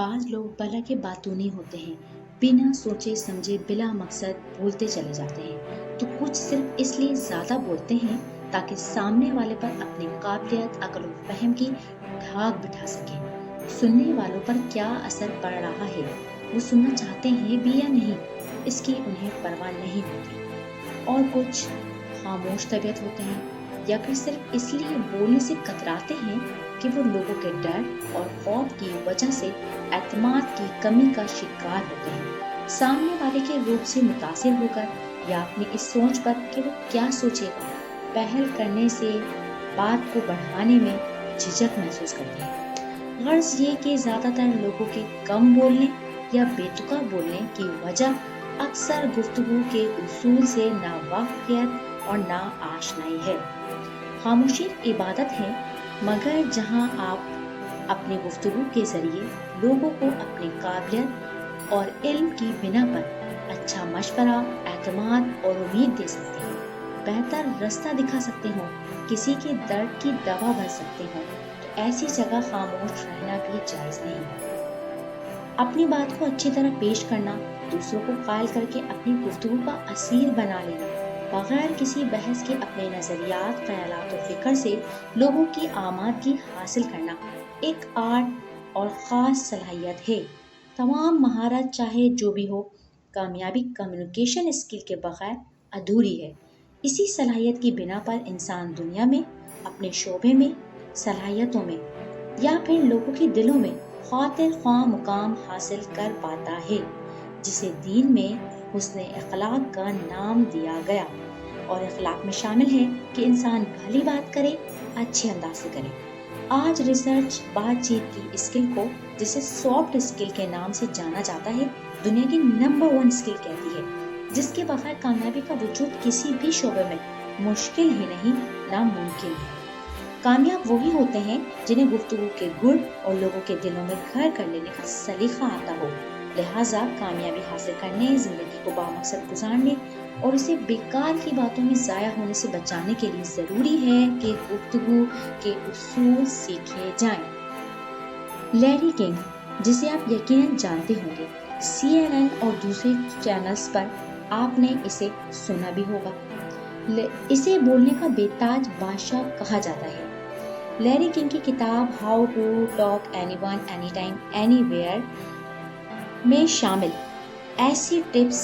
بعض لوگ بلا کے باتونی ہوتے ہیں، بنا سوچے سمجھے بلا مقصد بولتے چلے جاتے ہیں، تو کچھ صرف اس لیے زیادہ بولتے ہیں تاکہ سامنے والے پر اپنی قابلیت، عقل و فہم کی ڈھاک بٹھا سکیں۔ سننے والوں پر کیا اثر پڑ رہا ہے، وہ سننا چاہتے ہیں بھی یا نہیں، اس کی انہیں پرواہ نہیں ہوتی۔ اور کچھ خاموش طبیعت ہوتے ہیں، یا پھر صرف اس لیے بولنے سے کتراتے ہیں کہ وہ لوگوں کے ڈر اور خوف کی وجہ سے اعتماد کی کمی کا شکار ہوتے ہیں۔ سامنے والے کے روپ سے متاثر ہو کر یا اپنی اس سوچ پر کہ وہ کیا سوچے گا، پہل کرنے سے بات کو بڑھانے میں جھجک محسوس کرتے ہیں۔ غرض یہ کہ زیادہ تر لوگوں کے کم بولنے یا بے تکا بولنے کی وجہ اکثر گفتگو کے اصول سے ناواقفیت اور ناآشنائی ہے۔ خاموشی عبادت ہے، مگر جہاں آپ اپنی گفتگو کے ذریعے لوگوں کو اپنی قابلیت اور علم کی بنا پر اچھا مشورہ، اعتماد اور امید دے سکتے ہیں، بہتر رستہ دکھا سکتے ہوں، کسی کے درد کی دوا بن سکتے ہوں، تو ایسی جگہ خاموش رہنا بھی جائز نہیں۔ اپنی بات کو اچھی طرح پیش کرنا، دوسروں کو قائل کر کے اپنی گفتگو کا اسیر بنا لینا، بغیر کسی بحث کے اپنے نظریات، خیالات و فکر سے لوگوں کی آمادگی حاصل کرنا ایک آرٹ اور خاص صلاحیت ہے۔ تمام مہارت چاہے جو بھی ہو، کامیابی کمیونیکیشن اسکل کے بغیر ادھوری ہے۔ اسی صلاحیت کی بنا پر انسان دنیا میں، اپنے شعبے میں، صلاحیتوں میں یا پھر لوگوں کے دلوں میں خاطر خواہ مقام حاصل کر پاتا ہے، جسے دین میں حسن اخلاق کا نام دیا گیا، اور اخلاق میں شامل ہے کہ انسان بھلی بات کرے، اچھے انداز سے کرے۔ آج ریسرچ بات چیت کی اسکل کو، جسے سافٹ اسکل کے نام سے جانا جاتا ہے، دنیا کی نمبر 1 اسکل کہتی ہے، جس کے بغیر کامیابی کا وجود کسی بھی شعبے میں مشکل ہی نہیں، ناممکن ہے۔ کامیاب وہی ہوتے ہیں جنہیں گفتگو کے گڑ اور لوگوں کے دلوں میں گھر کر لینے کا سلیقہ آتا ہو۔ لہٰذا کامیابی حاصل کرنے، زندگی کو بامقصد گزارنے اور اسے بیکار کی باتوں میں ضائع ہونے سے بچانے کے لیے ضروری ہے کہ گفتگو کے اصول سیکھے جائیں۔ لیری کنگ، جسے آپ یقیناً جانتے ہوں گے، CNN اور دوسرے چینلز پر آپ نے اسے سنا بھی ہوگا۔ اسے بولنے کا بے تاج بادشاہ کہا جاتا ہے۔ لیری کنگ کی کتاب how to talk anyone anytime anywhere میں شامل ایسی ٹپس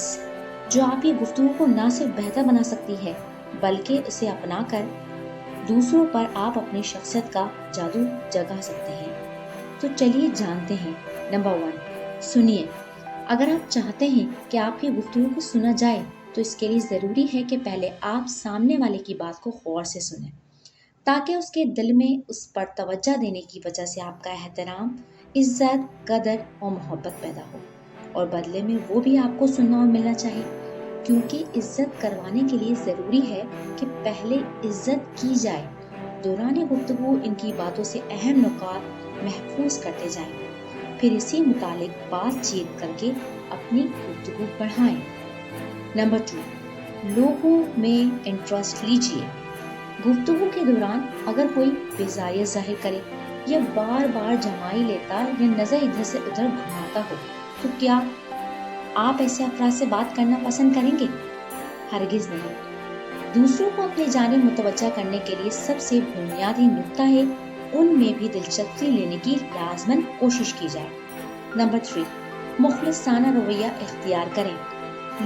جو آپ کی گفتگو کو نہ صرف بہتر بنا سکتی ہے، بلکہ اسے اپنا کر دوسروں پر آپ اپنی شخصیت کا جادو جگا سکتے ہیں۔ تو چلیے جانتے ہیں۔ نمبر 1، سنیے۔ اگر آپ چاہتے ہیں کہ آپ کی گفتگو کو سنا جائے تو اس کے لیے ضروری ہے کہ پہلے آپ سامنے والے کی بات کو غور سے سنیں، تاکہ اس کے دل میں اس پر توجہ دینے کی وجہ سے آپ کا احترام، عزت، قدر اور محبت پیدا ہو، اور بدلے میں وہ بھی آپ کو سننا اور ملنا چاہے، کیونکہ عزت کروانے کے لیے ضروری ہے کہ پہلے عزت کی جائے۔ دوران گفتگو ان کی باتوں سے اہم نکات محفوظ کرتے جائیں، پھر اسی متعلق بات چیت کر کے اپنی گفتگو بڑھائیں۔ نمبر 2، لوگوں میں انٹرسٹ لیجیے۔ گفتگو کے دوران اگر کوئی بیزاریت ظاہر کرے یا بار بار جمائی لیتا یا نظر ادھر سے ادھر گھماتا ہو تو کیا آپ ایسے افراد سے بات کرنا پسند کریں گے؟ ہرگز نہیں۔ دوسروں کو اپنی جانب متوجہ کرنے کے لیے سب سے بنیادی نکتہ ہے ان میں بھی دلچسپی لینے کی لازماً کوشش کی جائے۔ نمبر 3، مخلصانہ رویہ اختیار کریں۔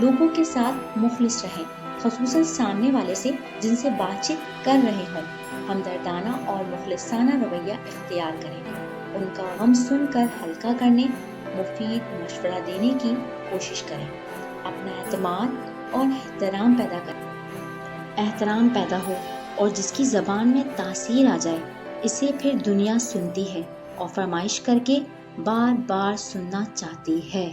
لوگوں کے ساتھ مخلص رہیں، خصوصاً سامنے والے سے جن سے بات چیت کر رہے ہوں۔ ہمدردانہ اور مخلصانہ رویہ اختیار کریں، ان کا غم سن کر ہلکا کرنے، مفید مشورہ دینے کی کوشش کریں، اپنا اعتماد اور احترام پیدا ہو، اور جس کی زبان میں تاثیر آ جائے اسے پھر دنیا سنتی ہے اور فرمائش کر کے بار بار سننا چاہتی ہے۔